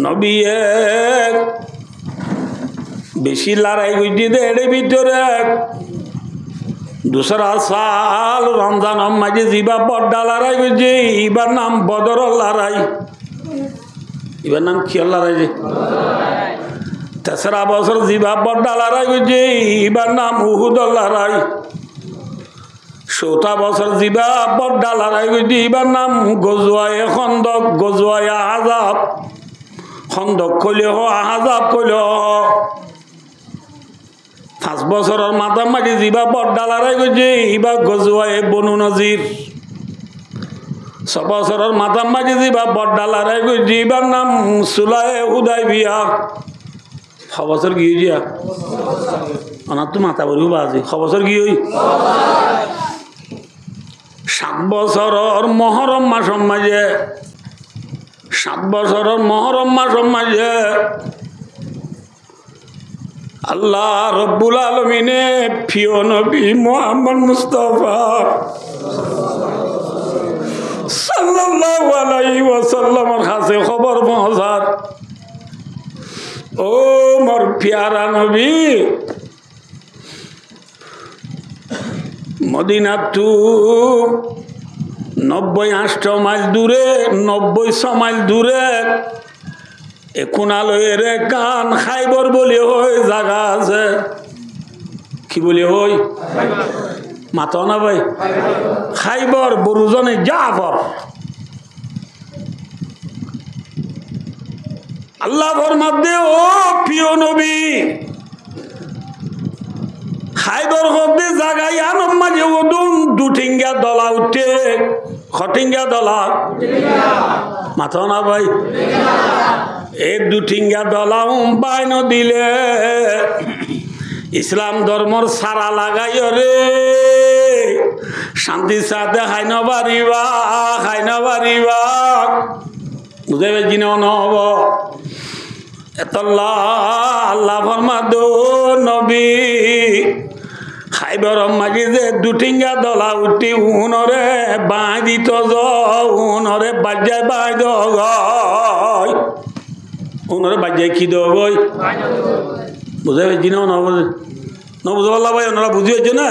নবী বেশি লড়াই করছি এর ভিতরে दूसरा साल रमजान माঝে জিবা বড় লড়াই করছি এবার নাম বদর লড়াই এবার নাম কি লড়াই যে তেসরা বছর জিবা বড় লড়াই করছি এবার নাম উহুদ লড়াই চৌথা বছর জিবা বড় লড়াই করছি এবার নাম গজওয়ায়ে খন্দক গজওয়ায়ে আহজাব খন্দক কইলে হ আহজাব কইলে হ 5 বছরের মাঝামাঝি জিবা বড় লড়াই করছি এবার গজওয়ায়ে বনু নজির 6 বছরের মাঝামাঝি জিবা বড় লড়াই করছি এবার নাম সুলায়ে হুদাইবিয়া 6 বছর কি হইয়া অনার তো মাথা বড় বাজি 6 বছর কি হই 7 বছরের মুহররম মাস মাঝে 7 বছরের মুহররম মাস মাঝে আল্লাহ রব্বুল আলামিনে প্রিয় নবী মুহাম্মদ মুস্তাফা সাল্লাল্লাহু আলাইহি ওয়াসাল্লামের কাছে খবর পৌঁছার ও মোর প্যারা নবী মদিনা টু 90 মাইল দূরে 90 মাইল দূরে কোনালয়ের কান খাইবর বলে ওই জায়গা আছে কি বলে ওই মাতো না ভাই খাইবর বরুজনে জাফর আল্লাহ ফরমাতে ও প্রিয় নবী খাইবর হতে জায়গায় আনম মাঝে ওদুন দুঠিঙ্গা দলা উঠে খটিঙ্গা দলা মাতো না ভাই এই দুঠিঙ্গা দলা বাইন দিলে ইসলাম ধর্মর সারা লাগাই রে শান্তির সাথে খাইন পারিবা বুঝে বেজি নহব এতল্লা আল্লাহ ফরমাদ নবী খাইবর মাঝে যে দুঠিঙ্গা দলা উঠি উনরে বাঁ দিত উনরে বাজায় বাই দই উনরে বাজায় কি দই বুঝে পেয়েছি না বুঝে পারলা ভাই ওনারা বুঝি হয়েছে না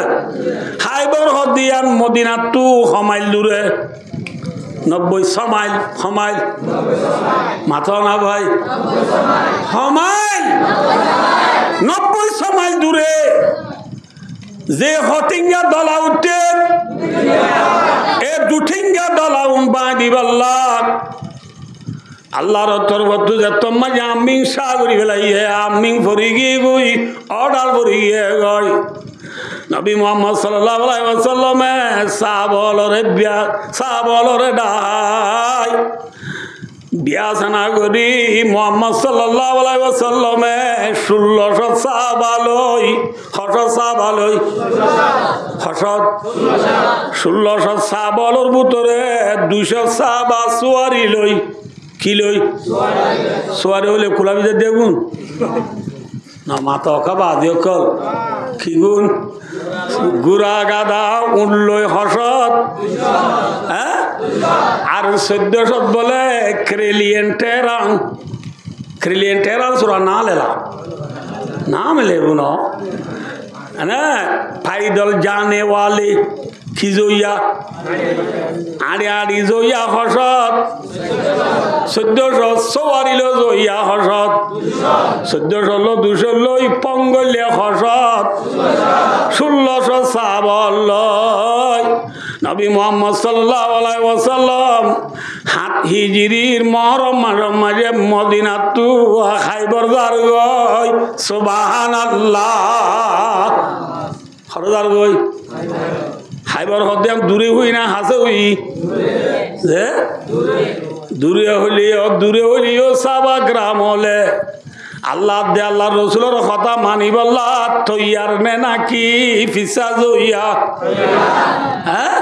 খাইবর হদিয়ান মদিনা টু সমাইল দূরে 90 মাইল সমাইল মাথা না ভাই সমাইল 90 মাইল দূরে যে হটিঙ্গা দলা উঠে এ দুঠিঙ্গা দলা বাঁ দিবাল্লা আল্লাহর তরফত যে তোমা যে আমিং শাহ করি ফেলাই আমিং ভরি গিয়ে গই অর্ডার ভরি গিয়ে গই নবী মুহাম্মদ সাল্লাল্লাহু আলাইহি ওয়াসাল্লামে সাহাবলরে ডাই বিয়াসানা করি মুহাম্মদ সাল্লাল্লাহু আলাইহি ওয়াসাল্লামে 1600 সাহাবালই 1600 সাহাবলর ভিতরে 200 সাহাবা সুয়ারি লই কি লই সোয়ারে হলে খোলা বিজে দেখুন না মাথা খাবা দিও কল কি গুণ গুড়া গাদা উঠলই হসত হ্যাঁ আর 1400 বলে ক্রিলিয়ন টেরাং সুরা না লেলা নাম লেবু না ফাইদল জানে ওয়ালে কি জইয়া আড়ি আড়ি জইয়া হসত 1400 সওয়ারিল জইয়া হসত 1400 200 লই পঙ্গলে হসত 1600 সাহাবল নবী মুহাম্মদ সাল্লাল্লাহু আলাইহি ওয়াসাল্লাম হিজরির মুহররম মাঝে মদিনা টু খাইবর যার গই সুবহানাল্লাহ হরদার গই খাইবর হতে দূরে হই না হাসে হই যে দূরে হলিও সাবা গ্রাম হলে আল্লাহ দে আল্লাহ রসুলের কথা মানি বল্লা তৈয়ার নে নাকি ফিসা জইয়া হ্যাঁ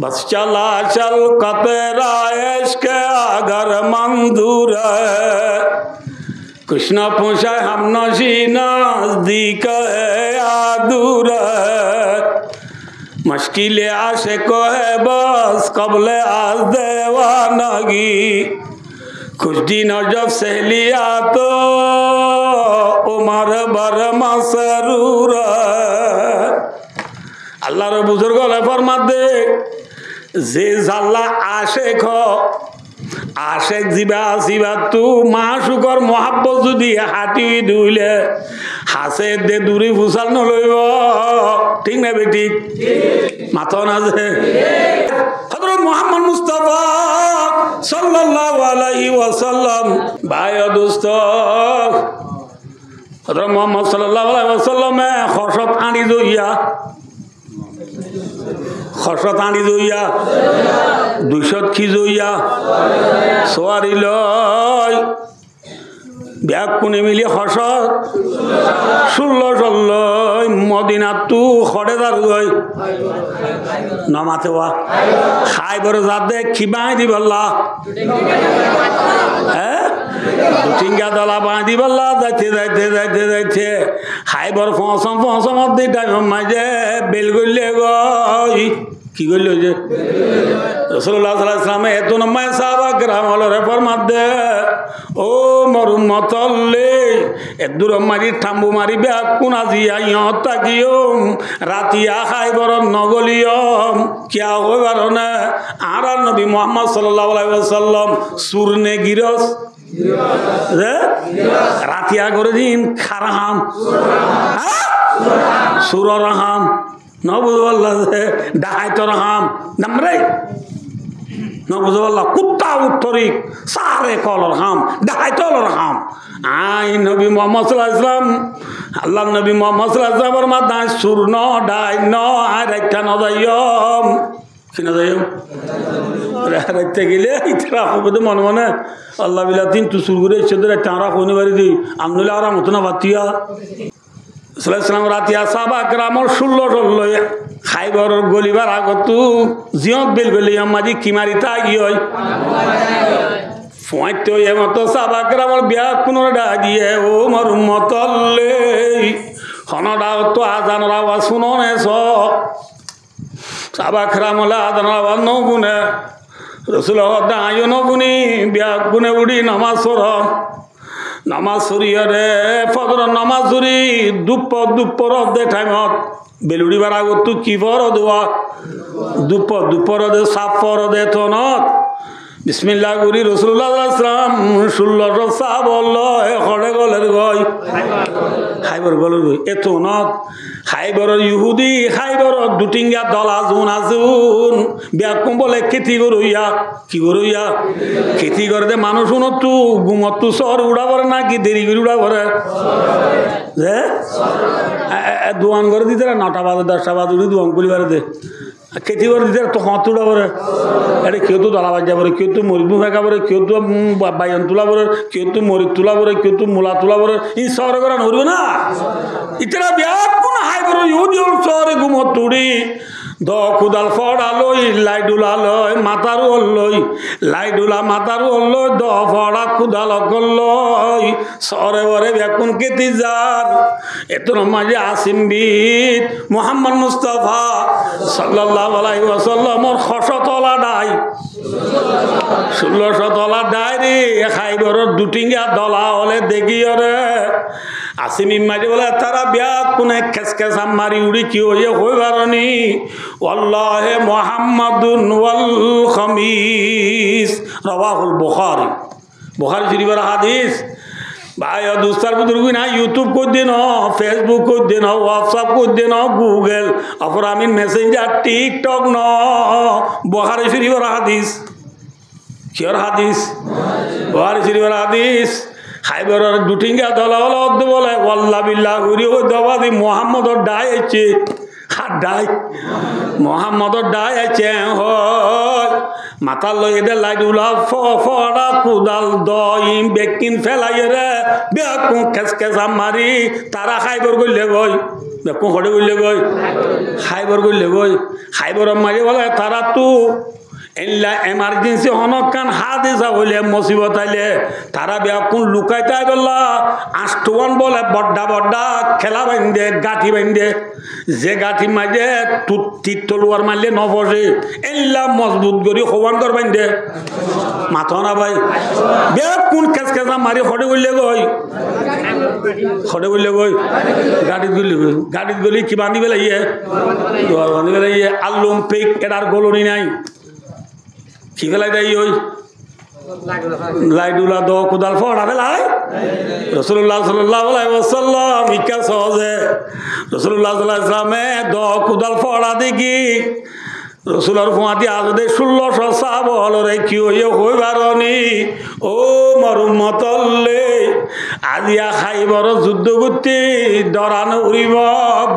बस चला चल कतरा इश्क अगर मंजूर है कृष्ण पूछे हम नशी नजदीक है या दूर है मुश्किल आशिक है बस कबले आज देवानगी कुछ दिनों जब से लिया तो उमर बर मसरूर अल्लाह रे बुजुर्ग ले फरमाते जे जाल्ला आशिक हो आशिक जिबा जिबा तू माशुकर मोहब्बत जुदी हाटी दुले हासे दे दूरी फुसाल न लइब ठीक ना बेटी माथो ना जे हजरत मोहम्मद मुस्तफा सल्लल्लाहु अलैहि वसल्लम भाई दोस्त हजरत मोहम्मद सल्लल्लाहु अलैहि वसल्लम में खशत आनी जोइया खशत आनी जोइया दुशत की जोइया सवारी लय ব্যাগ কোনে মিলি খসত 16 মদিনা তু খড়েদার গই নমাতে ওয়া খাই বড় যাদে খিবাই দিবল্লা হ্যাঁ দুটিঙ্গা দলা বাঁধি বল্লা যাইতে যাইতে যাইতে যাইতে খাই বড় ফসম অব্দি টাইম মাঝে বেল গইলে গই কি গইল যে রাসূলুল্লাহ সাল্লাল্লাহু আলাইহি ওয়াসাল্লাম এত নমায় সাহাবা کرام হলরে ফরমাতে ও মরুমতল্লে এদুর মারি ঠাম্বু মারি ব্যাগ কোনা জিয়া ইয়তা কিয়ম রাতিয়া খাই বড় নগলিয়ম কিয়া হই বারনে আর নবী মুহাম্মদ সাল্লাল্লাহু আলাইহি ওয়াসাল্লাম সুরনে গিরস রাতিয়া করে দিন খারাম সুররাহাম নবুল্লাহ ডাহাই তো রাহাম নামরে নবুল্লাহ কুত্তা উত্তরিক সারে কলর হাম ডাহাই তো রাহাম আই নবী মুহাম্মদ সাল্লাল্লাহু আলাইহি ওয়াসাল্লাম আল্লাহ নবী মুহাম্মদ সাল্লাল্লাহু আলাইহি ওয়াসাল্লাম মাদান সুর ন ডাই ন আর একটা ন যাইম কিনা যাইম রাইতে গেলে ইতরা হবে মনে মনে আল্লাহ বিলা তিন তু সুর করে সেদরে টারা কোনি বাড়ি দি আমনুল আরাম হতো না বাতিয়া সালাম রাতিয়া সাহাবা کرامর 16 খাইবর গলিবার আগত জিয়ত বেল বেলি আমাজি কিমারিতা গিয় ফয়তো এমত সাহাবা کرامর বিয়া কোনরা ডা দিয়ে ও মর উম্মতল্লে হনডা তো আজান আওয়াজ শুননে স সাহাবা کرامলা আজান আওয়াজ ন গুনে রাসূলুল্লাহ দায়ো ন গুনি বিয়া গুনে উডি নামাজ পড় নামাজ সরিয়ারে ফজর নামাজ সরি দুপুর দে টাইমত বেলুড়ি বার আগত তু কি ফর দোয়া দুপুর দে সাফ ফর দে তনত বিসমিল্লাহ গুরি রাসূলুল্লাহ সাল্লাল্লাহু আলাইহি ওয়াসাল্লাম 16 সাহাব বললো এ খড়ে গলের গই খাইবর গলের গই এতনত খাইবর ইহুদি খাইবর দুটিঙ্গা দলা জুন আজুন ব্যাকুম বলে খেতি গরুইয়া কি গরুইয়া খেতি করে দে মানুষ উনতু গুমতু সর উড়াবরে না কি দেরি করে উড়াবরে যে দোয়ান করে দিতে 9টা বাজে 10টা বাজে উড়ি দোয়ান করিবারে দে খেতি করে দিতে তো হাত উড়াবরে আরে কেউ তো দলা বাজা বলে কেউ তো মরিবু ফেঁকা বলে কেউ তো বাইন তোলা বলে কেউ তো মরিচ তোলা বলে কেউ তো মূলা তোলা বলে ই শহরে করা নড়বে না ইতরা ব্যাগ কোন হাই বড় ইহুদি শহরে ঘুমত তুড়ি দ খুদাল ফড়া লই লাইডুলা লই মাতারু লই লাইডুলা মাতারু লই দ ফড়া খুদাল লই শহরে বরে ব্যাকুন কেতি যার এত মাঝে আসিম বিদ মুহাম্মদ মুস্তাফা সাল্লাল্লাহু আলাইহি ওয়াসাল্লামর খশতলা ডাই 1600 তলা ডাই রে খাইবর দুটিঙ্গা দলা হলে দেখিও রে আসিম মাঝে বলে তারা ব্যাগ কোনে খেসখেস মারি উড়ি কি হয়ে হইবারনি ওয়াল্লাহি মুহাম্মাদুন ওয়াল খামিস রাওয়াহুল বুখারী শরীফের হাদিস ভাই দুস্তার বুজুর্গ না ইউটিউব কই দেন ফেসবুক কই দেন হোয়াটসঅ্যাপ কই দেন গুগল অপর আমি মেসেঞ্জার টিকটক ন বুখারী শরীফের হাদিস কির হাদিস বুখারী শরীফের হাদিস খাইবর দুটিঙ্গা দলা হলো বলে ওয়াল্লাহ বিল্লাহ গুরি ও দবাদি মুহাম্মদর ডাই আছে ডাই মোহাম্মদর ডাই আছে হয় মাথার লই দে লাইডুলা ফড়া কুদাল দইম বেকিন ফেলাই রে বেকু খেসখেসা মারি তারা খাইবর গইলে গই বেকু হড়ে গইলে গই খাইবর গইলে গই খাইবর মারি বলে তারা তু এল্লা এমার্জেন্সি হনকান হাদিসা হইলে মুসিবত আইলে তারা বেকুন লুকাইতে আইদল্লা আষ্টওয়ান বলে বড্ডা বড্ডা খেলা বাইন্দে গাঠি বাইন্দে যে গাঠি মাঝে তীর তলোয়ার মারলে নফসে এল্লা মজবুত করি হবান কর বাইন্দে মাথা না ভাই বেকুন খেস খেসা মারি খড়ে বললে গই খড়ে বললে গই গাড়িত গলি কি বান্ধি পেলাইয়ে বান্ধি পেলাইয়ে আল্লুম পেক এটার গলনি নাই কি ফেলাই দেয় ওই লাইডুলা দ কুদাল ফড়া ফেলাই রসুল্লাহ সাল্লাল্লাহু আলাইহি ওয়াসাল্লাম ইকা সহজে রসুল্লাহ সাল্লাল্লাহু আলাইহি ওয়াসাল্লামে দ কুদাল ফড়া দেখি রসুলের ফুয়াতি আজদে 1600 সাহাবলরে কি হইয়ে হইবারনি ও মরুমতল্লে আজিয়া খাইবর যুদ্ধ করতে দরান উড়িব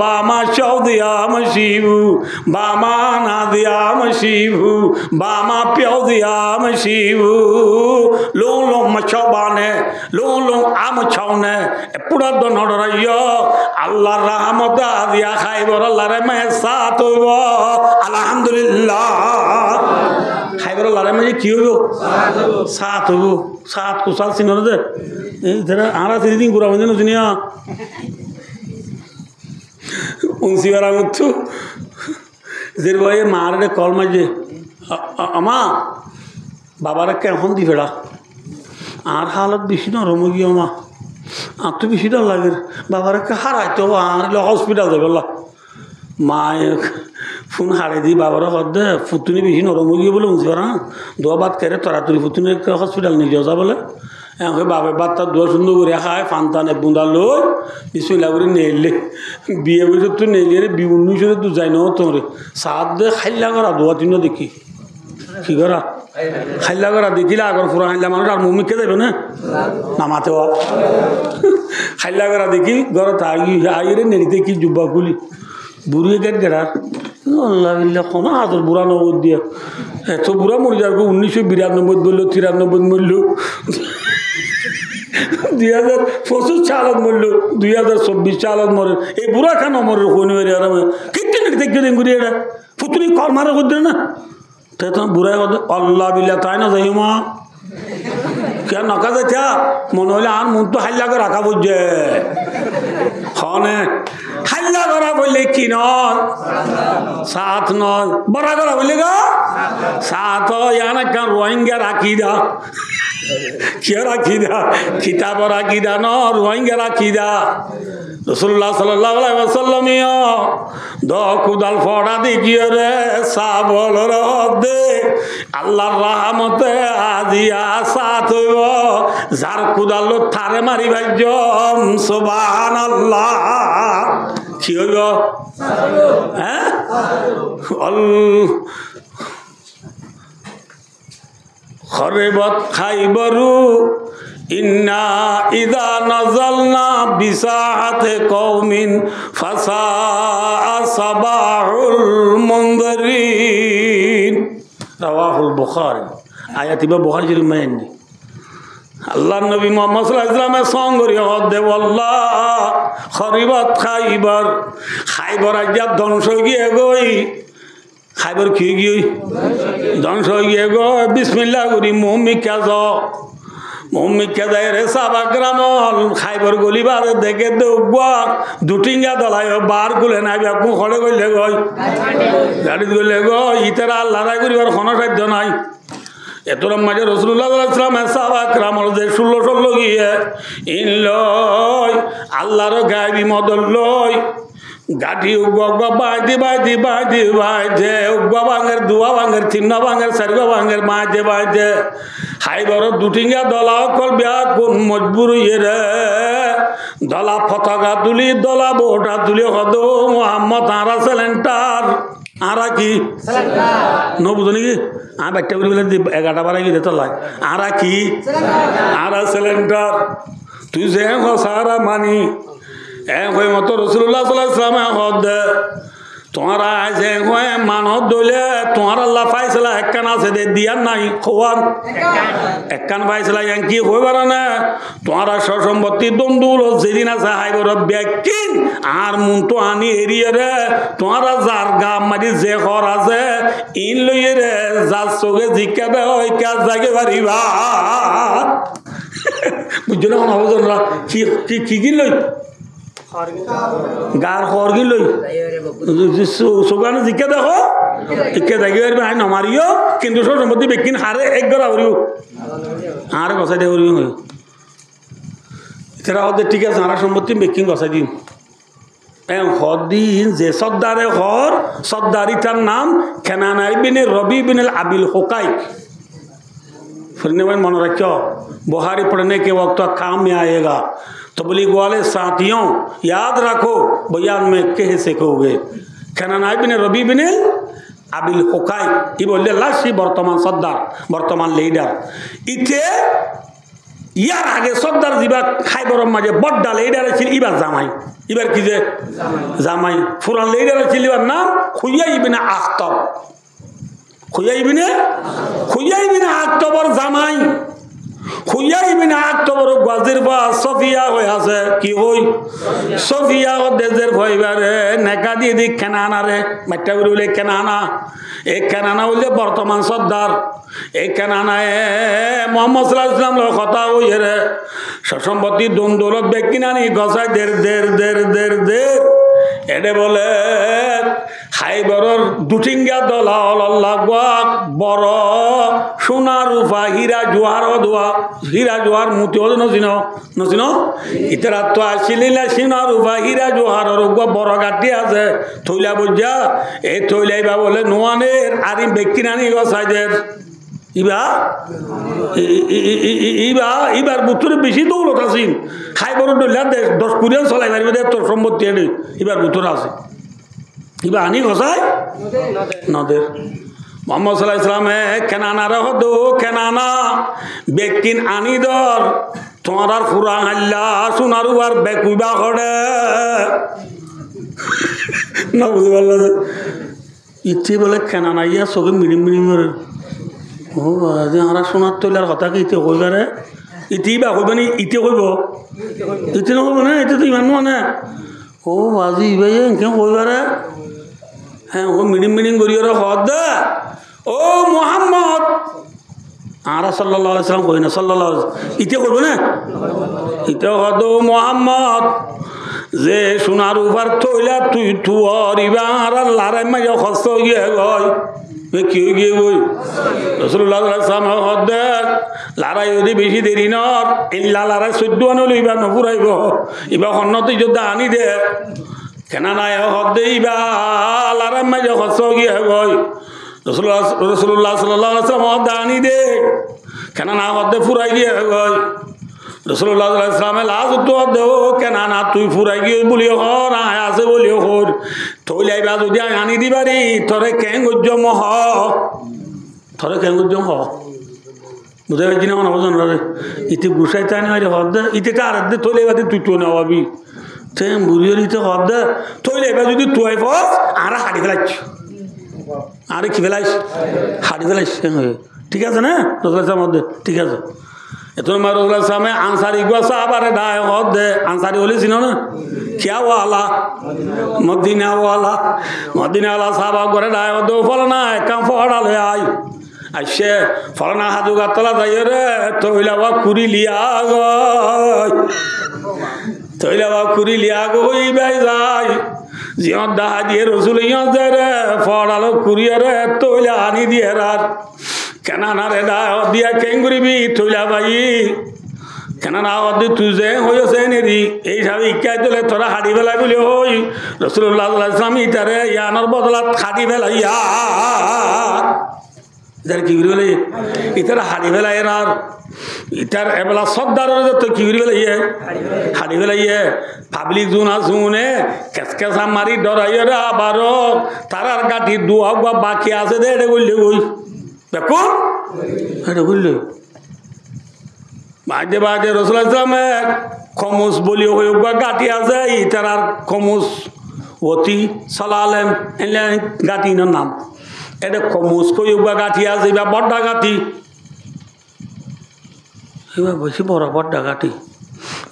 বামা চৌদিয়াম শিবু বামা নাদিয়াম শিবু বামা পেউদিয়াম শিবু লো লো মছবানে লো লো আম ছাউনে পুরা দনড়াইয় আল্লাহর রহমত আজিয়া খাইবর আল্লাহরে মেসা তৈব আলহামদুলিল্লাহ খাইবর আল্লাহরে মে কি হইব সাত হইব সাত কুসাল চিনো দে এরা আরা দিন ঘুরা বন্ধ শুনিয়া উনসিবার আমতু যে ভাই মারে কল মাঝে আমা বাবারা কেমন দি ফেড়া আর হালত বেশি নরম গিয়ে আমা আর তো বেশি ডর লাগে বাবারা হারাইতে আর হসপিটাল যাবে মায়ে ফোন হারাই দি বাবারা দে ফুতুনি বেশি নরম গিয়ে বলে উনসিবার হ্যাঁ দোয়া বাদ করে তরাতরি ফুতুনি হসপিটাল নিয়ে যাওয়া বলে এখন বাপের বাচ্চা দোয়া সুন্দর করে খায় ফান্তানে বুঁদা লই বিসমিল্লাহ করে নেইলে বিয়ে বছর তো নেইলে রে বি 19 তো যাই ন তোর সাত দে খাইলা করা দোয়া তিন দেখি কি করা খাইলা করা দেখিলে আগর ফুরা খাইলা মানুষ আর মুমিকে যাবে না নামাতে খাইলা করা দেখি ঘরে আইরে নেড়িতে কি জুব্বা খুলি বুড়িয়ে গেট গেড়ার আল্লাহ বিল্লাহ কোনো হাতের বুড়া নগদ দিয়া এত বুড়া মরে যার 1992 বললো 93 মরল 2025 চালত মরল 2024 চালত মরে এই বুড়া খান মরে কোন কিনতে দেখতে দিন ঘুরিয়ে এটা ফুতুনি কর মারা করতে না তাই তোমার বুড়াই আল্লাহ বিল্লাহ তাই না যাই মা কে নকা যাইছা মনে হলে আর মন তো হাল্লা করে রাখা বুঝছে হনে হাল্লা করা বললে কি নয় সাত নয় বড়া করা বললে গা সাত ইয়ানা কেন রোহিঙ্গা রাখি দা কে রাখি দা কিতাব রাখি দা ন রোহিঙ্গা রাখি দা রাসূলুল্লাহ সাল্লাল্লাহু আলাইহি ওয়াসাল্লাম দ কুদাল ফড়া দেখিয়ে রে সাবল রদে আল্লাহর রহমতে আজিয়া সাত হইব যার কুদাল থারে মারি ভাইজম সুবহানাল্লাহ কি হইব হ্যাঁ খরেবত খাইবরু ইন্না ইদা নাজালনা বিসাহাতে কওমিন ফাসা সাবাহুল মুনদিরিন রাওয়াহুল বুখারী আয়াত ইবা বুখারী শরীফ মাইন্দি আল্লাহর নবী মুহাম্মদ সাল্লাল্লাহু আলাইহি ওয়াসাল্লামের সঙ্গরি হদে আল্লাহ খরিবত খাইবার খাইবার আজ্জা ধ্বংস গিয়ে গই খাইবার কি গই ধ্বংস গিয়ে গো বিসমিল্লাহ করি মুমিকা যাও মুমিকা যায় রে সাবাগ্রামল খাইবার গলিবার দেখে দেউবা দুটিঙ্গা দলায় বার গুলে নাই আপু খড়ে গইলে গই গাড়ি গইলে গো ইতারা আল্লাহ রাই করিবার কোনো সাধ্য নাই এতর মাঝে রাসূলুল্লাহ সাল্লাল্লাহু আলাইহি ওয়াসাল্লাম সাহাবাকরামল যে 16 গিয়ে ইনলয় আল্লাহর গায়বী মদল লয় গাঠি উগবা বাইদি বাইদি বাইদি বাইদে উগবা ভাঙের দুয়া ভাঙের তিন্না ভাঙের চারিবা ভাঙের বাইদে বাইদে হাইবর দুটিঙ্গা দলা কল বিয়া কোন মজবুর ইয়ে দলা পতাকা তুলি দলা বোটা তুলি হদ মোহাম্মদ আরা সেলেন্টার আরা কি নবুঝো নাকি বাচ্চা করে বলে 11টা বারে গিয়ে তো লাগে আরা কি আরা সেলেন্টার তুই যে সারা মানি হয়ে মতো রাসূলুল্লাহ সাল্লাল্লাহু আলাইহি ওয়াসাল্লাম হদ তোমারা আছে মানত দইলে তোমার আল্লাহ পাইছিলা একখান আছে দে দিয়ার নাই খোয়ার একখান পাইছিলা কি হইবার না তোমারা সসম্পত্তি দন্দুল যেদিন আছে হাইবর ব্যাকিন আর মন তো আনি এরিয়ে রে তোমারা যার গা মারি যে ঘর আছে ইন লইয়ে রে যার চোখে জিজ্ঞা দে ওই কাজ জাগে পারিবা বুঝছো না হবজনরা কি কি লই গার খড়গি লই সোগানো জিজ্ঞা দেখো ইকে জাগি পারবে আই নমারিও কিন্তু সব সম্পত্তি বেকিন হারে এক গড়া করিও আরে গছাই দিয়ে করিও এছাড়া ওদের ঠিক আছে হারা সম্পত্তি বেকিন গছাই দিন হদিন যে সর্দারে হর সর্দারিটার নাম খেনানাই বিনে রবি বিনে আবিল হোকাইক फिरने में मन रखो बुहारी पढ़ने के वक्त काम में आएगा तबलीग वाले साथियों याद रखो बयान में कैसे कहोगे खेनानाई बिन रबी बिन আবিল হোকাই ই বললে লাসি বর্তমান সর্দার বর্তমান লিডার ইতে ইয়ার আগে সর্দার দিবা খাইবরম মাঝে বড্ডা লিডার ছিল ইবার জামাই এবার কি যে জামাই ফুরান লিডার ছিল ইবার নাম খুইয়া ইবনে আখতাব খুইয়াই বিনে আক্টোবর জামাই খুইয়াই বিনে আক্টোবর গাজীর বা সফিয়া হয়ে আছে কি হই সফিয়া ও দেশের ভয়বারে নেকা দিয়ে দি কেনানা রে মাইটা করে বলে কেনানা এই কেনানা হইলে বর্তমান সর্দার এই কেনানায় মোহাম্মদ সাল্লাল্লাহু আলাইহি ওয়াসাল্লাম কথা হইয়ে রে সসম্পত্তি দন্দৌলত বেকিনানি গছাই দের এডে বলে হাইবরর দুটিঙ্গা দলাল বড় সোনা রূপা হীরা জোয়ার মুতিও নচিন ইতার তো আসিলিলা সোনা রূপা হীরা জোয়ারর বড় গাঁটি আছে থইলা বুঝা এই থইলাইবা বলে নোয়ানের আরি বেকিনানি গছাইদের ইবার বুতুরে বেশি দৌলত আছে খাইবর ডলিয়া 10-20 চলাই পারবে তোর সম্পত্তি এবার বুতুর আছে ইবা আনি গছায় নদের মোহাম্মদ সাল্লাল্লাহু আলাইহি ওয়াসাল্লামে কেনানা রহদো কেনানা বেকিন আনি দর তোমার আর ফুরান আল্লাহ সোনারু আর বেকুইবা করে না বুঝতে পারল ইচ্ছে বলে কেনানা ইয়া চোখে মিড়িম করে ও আজি হারা সোনার তৈলার কথা কি ইতে কইবারে ইতি বা কইব নি ইতে কইব ইতে নকইব না এটা তো ইমান মানে ও আজি ইবাই এনকে কইবারে হ্যাঁ ও মিডিং করিয়ে হদ ও মোহাম্মদ আরা সাল্লাল্লাহু আলাইহি ওয়াসাল্লাম কই না সাল্লাল্লাহু ইতে কইব না ইতে হদ ও মোহাম্মদ যে সোনার উপর তৈলা তুই তুয়ারিবা আর লারাই মাই খস্ত গিয়ে গয় কি হয়ে গিয়ে বই রাসূলুল্লাহ সাল্লাল্লাহু আলাইহি ওয়াসাল্লাম হদে লারাই যদি বেশি দেরি নর ইল্লা লারাই 14 আনলো ইবা নপুরাইব ইবা হন্নতি যোদ্ধা আনি দে কেনা নাই হদে ইবা লারাই মাই খস্ত গিয়ে গয় রাসূলুল্লাহ সাল্লাল্লাহু আলাইহি ওয়াসাল্লাম হদে আনি দে কেনা না হদে ফুরাই গিয়ে গয় রাসূলুল্লাহ সাল্লাল্লাহু আলাইহি ওয়াসাল্লাম লাজ তো দেও কেনা না তুই ফুরাই গিয়ে বলিও হর আছে বলিও হর থইলাইবা যদি আনি দিবারি তোরে কেন গজ্জম হ তোরে কেন গজ্জম হ বুঝাই পাইছি না অনবজন রে ইতি গুছাই তাই না হদ ইতি তার দে থইলাইবা তুই তো নাওয়াবি তে বুড়ির ইতি হদ থইলাইবা যদি তুই ফস আর হাড়ি ফেলাইছ আর কি ফেলাইছ হাড়ি ফেলাইছ ঠিক আছে না রাসূলুল্লাহ মধ্যে ঠিক আছে এতো মারুল্লাহ সামনে আনসারি গো সাহাবারে দায় হদ দে আনসারি হলি চিনো না क्या वाला मदीना वाला साहबा करे दाय दो फलना काम फड़ा ले आई आशे फलना हादू गातला जाय रे तोइलावा कुरी लिया गो होई बाई जाय जियो दा दिए रसूल इयो दे रे फड़ालो कुरी रे तोइला आनी दिए रात केना ना रे दाय दिया केंगुरी तोइला भाई কেন না অদি তুজে হইছে নেরি এই সব ইকাই দিলে তোরা হাড়ি ফেলাই বলি হই রাসূলুল্লাহ সাল্লাল্লাহু আলাইহি ওয়াসাল্লাম ইতারে ইয়ানোর বদলাত খাড়ি ফেলাইয়া যার কি করি ইতারে হাড়ি ফেলাই আর ইতার এবেলা সর্দারের তো কি করি ফেলাইয়ে হাড়ি ফেলাইয়ে পাবলিক জুনা জুনে কেসকেসা মারি ডরাইয়ে রে আবারও তারার গাঠি দুয়া বাকি আছে দে এটা বললে ওই দেখো এটা বললে বাজে বাজে রাসূলুল্লাহ সাল্লাল্লাহু আলাইহি ওয়াসাল্লাম খমুস বলি হই গাটি আছে ইতার আর খমুস অতি সালালেম এলে গাঁথি নাম এটা কমুস কইবা গাঁথি আছে এবার বড্ডা গাঁথি এবার বেশি বড় বড্ডা গাঁথি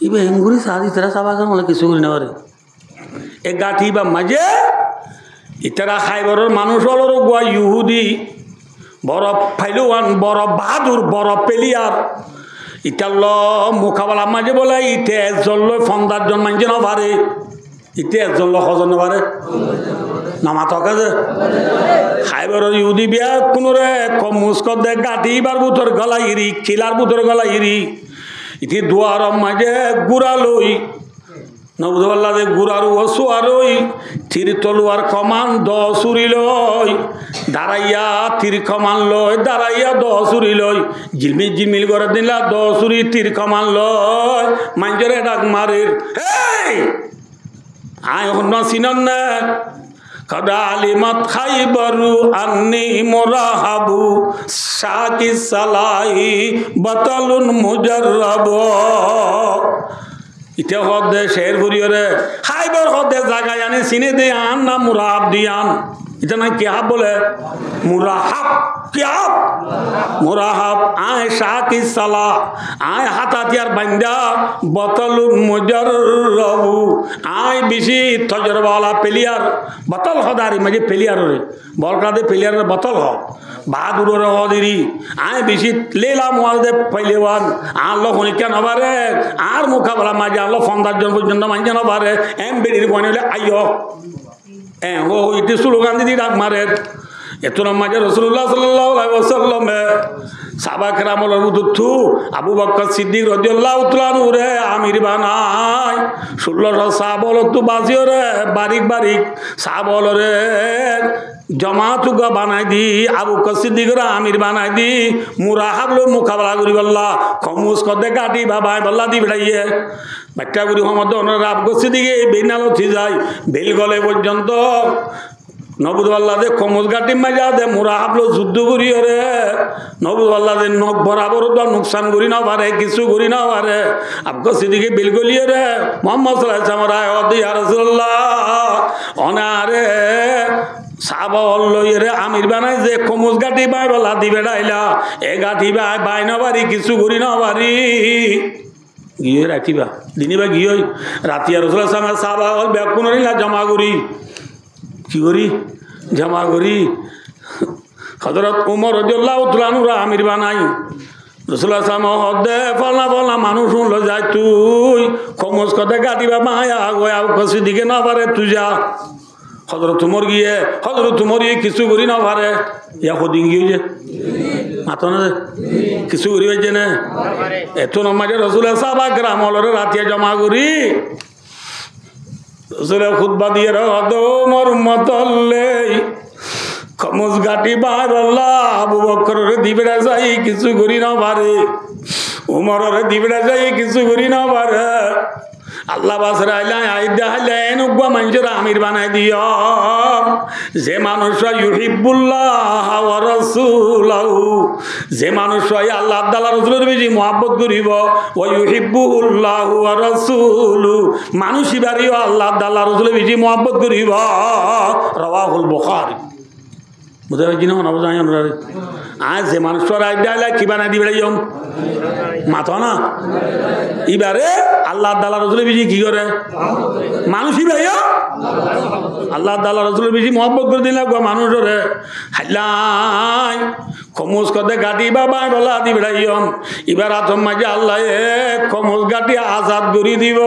এবার হেমগুড়ি সাদি তারা সাবাগান বলে কিছু করি না পারে এ গাঁথি বা মাঝে ইতারা খাইবরের মানুষ হল গুয়া ইহুদি বড় ফাইলুয়ান বড় বাহাদুর বড় পেলিয়ার ইটাল মুখাবালা মাঝে বলে ইতে একজন লয় 15 জন মানছে না পারে ইতে একজন লোক হজন পারে নামা থাকে যে খাইবরের ইহুদি বিয়া কোনোরে কমুস দে গাঁথি বার বুতর গলা ইরি খিলার বুতর গলা ইরি ইতি দুয়ার মাঝে গুড়া লই নবুদুল্লাহ দে গুড়ারু অসুয়ারই তীর তলুয়ার কমান 10 উড়ি লই দাঁড়াইয়া তীর কমান লই দাঁড়াইয়া 10 উড়ি লই ঝিলমিল ঝিলমিল করে দিলা 10 উড়ি তীর কমান লই মাঞ্জরে ডাক মারির এই আয় হন সিনন না কদা আলিমাত খাইবরু আন্নি মুরাহাবু শাকি সালাই বাতালুন মুজাররাব ইটা হদে শের ভরিয়রে খাইবর হদে জায়গায় আনি চিনে দে আন না মুরাহাব দিয়ান এটা না কি হাব বলে মুরাহাব কি হাব মুরাহাব আয় শাকি সালা আয় হাতাতিয়ার বান্দা বতলুন মুজাররাবু আয় বেশি তজরবালা পেলিয়ার বতল হদারি মাঝে পেলিয়ার রে বলকাদে পেলিয়ার বতল হ বাহাদুর হদিরি আয় বেশি লেলা মুয়াদে পেলেওয়ান আল্লাহ হনিকা নবারে আর মুখাবলা মাঝে আল্লাহ 15 জন পর্যন্ত মানছে নবারে এম বেরির বনিলে আইও ও ইতি স্লোগান দিদি ডাক মারে এত মাঝে রাসূলুল্লাহ সাল্লাল্লাহু আলাইহি ওয়াসাল্লাম সাহাবা কেরামের মধ্যে আবু বকর সিদ্দিক রাদিয়াল্লাহু তাআলা রে আমির বানাই 1600 সাহাবা তো বাজিও রে বারিক বারিক সাহাবা রে জমাতুগা বানাই দি আবু বকর সিদ্দিকরা আমির বানাই দি মুরাহাব লো মুকাবলা করি বল্লা খমুস কদে গাটি বাবাই বল্লা দি বেড়াইয়ে বাচ্চা গুরি মোহাম্মদ আবু বকর সিদ্দিকে বেনাল উঠি যায় বেল গলে পর্যন্ত নবুদুল্লাহ দে খমুস গাটি মাজা দে মুরাহাব লো যুদ্ধ করি রে নবুদুল্লাহ দে নখ বরাবর তো নুকসান করি না পারে কিছু করি না পারে আবু বকর সিদ্দিকে বেল গলিয়ে রে মোহাম্মদ সাল্লাল্লাহু আলাইহি ওয়াসাল্লাম ইয়া রাসূলুল্লাহ অনারে সাহাবা লইরে আমির বানাই যে কমুজ গাটি বাই বলা দিবে ডাইলা এ গাটি বাই বাই না পারি কিছু করি না পারি গিয়ে রাখিবা দিনিবা গিয়ে রাতি আর রাসূলুল্লাহ সাল্লাল্লাহু আলাইহি ওয়াসাল্লাম সাহাবা হল ব্যাকুন নিলা জমা করি কি করি জমা করি হযরত ওমর রাদিয়াল্লাহু তাআলা আনহু আমির বানাই রাসূলুল্লাহ সাল্লাল্লাহু আলাইহি ওয়াসাল্লাম ফলনা ফলনা মানুষ শুনলো যায় তুই কমুজ কতে গাটি বা মায়া গোয়া কসি দিকে না পারে তুই যা হযরত ওমর গিয়ে হযরত ওমর কিছু করি না পারে ইয়া খদিন গিয়ে মাতো না কিছু করি হয়েছে না এত নমাজে রাসূলের সাহাবা কেরাম হলরে রাতে জমা করি রাসূলের খুতবা দিয়ে রাদো ওমর মতলে খমুজ গাটি বার আল্লাহ আবু বকরের দিবড়া যাই কিছু করি না পারে ওমরের দিবড়া যাই কিছু করি না পারে আল্লাহ বাসরা আইদা হাইলেন উগ্বা মানুষের আমির বানাই দিও যে মানুষরা ইউহিব্বুল্লাহ ওয়া রাসূলহু যে মানুষরা আল্লাহ তাআলা রাসূলের বেশি মহব্বত করিব ওয়া ইউহিব্বুল্লাহু ওয়া রাসূলু মানুষই বাড়িও আল্লাহ তাআলা রাসূলের বেশি মহব্বত করিব রাওয়াহুল বুখারী বুঝা হইছি না না বুঝাই আমরা আজ যে মানুষরা আইদা হাইলে কি বানাই দিবে ইয়ম মাথা না এবারে আল্লাহ তাআলা রাসূলের বেশি কি করে মানুষই ভাইয়া আল্লাহ তাআলা রাসূলের বেশি মহব্বত করে দিলে মানুষরে হাইলাই কমুজ কদে গাটি বাবা বলা দিবে ইয়ম এবার আতম মাঝে আল্লাহ কমুজ গাটি আজাদ করে দিব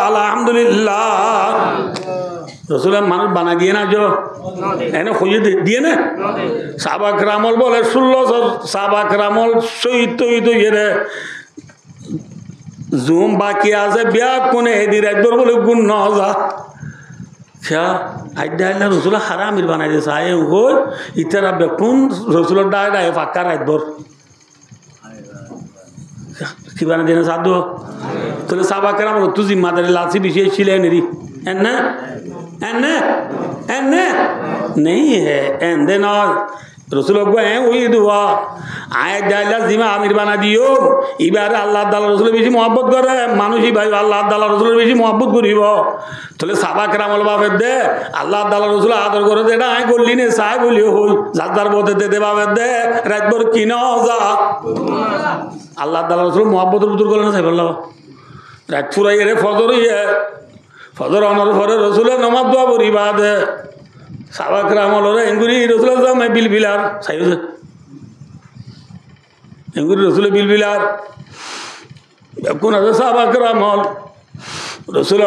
আলহামদুলিল্লাহ রসুলের মানুষ বানাই দিয়ে না যো এনে খুঁজে দিয়ে না সাহাবা কেরামল বলে 16 সাহাবা কেরামল শহীদ তৈদ ইয়ে জুম বাকি আছে বিয়া কোনে এদিন একবার বলে গুণ ন যা খেয়া আইডা আইলা রসুলের হারা আমির বানাই দিয়েছে আয় হই ইতারা বেকুন রসুলের ডায় ডায় ফাঁকা রাখবর কি বানাই দিয়ে সাধু তাহলে সাহাবা কেরামল তু জিম্মাদারি লাসি বিষয় ছিলেন রি এনে नहीं है एंदे ना রসুল ওই দোয়া আয় জাইলা জিমা আমির বানা দিও এবারে আল্লাহ তাআলা রসুলের বেশি মহব্বত করে মানুষই ভাই আল্লাহ তাআলা রসুলের বেশি মহব্বত করিব তাহলে সাবাক রামল বাপের দে আল্লাহ তাআলা রসুল আদর করে দে এটা আয় করলি নে চাই বলিও হই যার পথে দে বাপের দে রাতভর কিন যা আল্লাহ তাআলা রসুল মহব্বতের বুতুর করলে না চাই বললাম রাত ফুরাই রে ফজর ফজর অনার পরে রসুলের নমাজ দোয়া করিবা দে সাবাক রামলরে এঙ্গুরি রসুলের জামাই বিলবিলার চাই এঙ্গুরি রসুলের বিলবিলার কোন আছে সাবাক রামল রসুল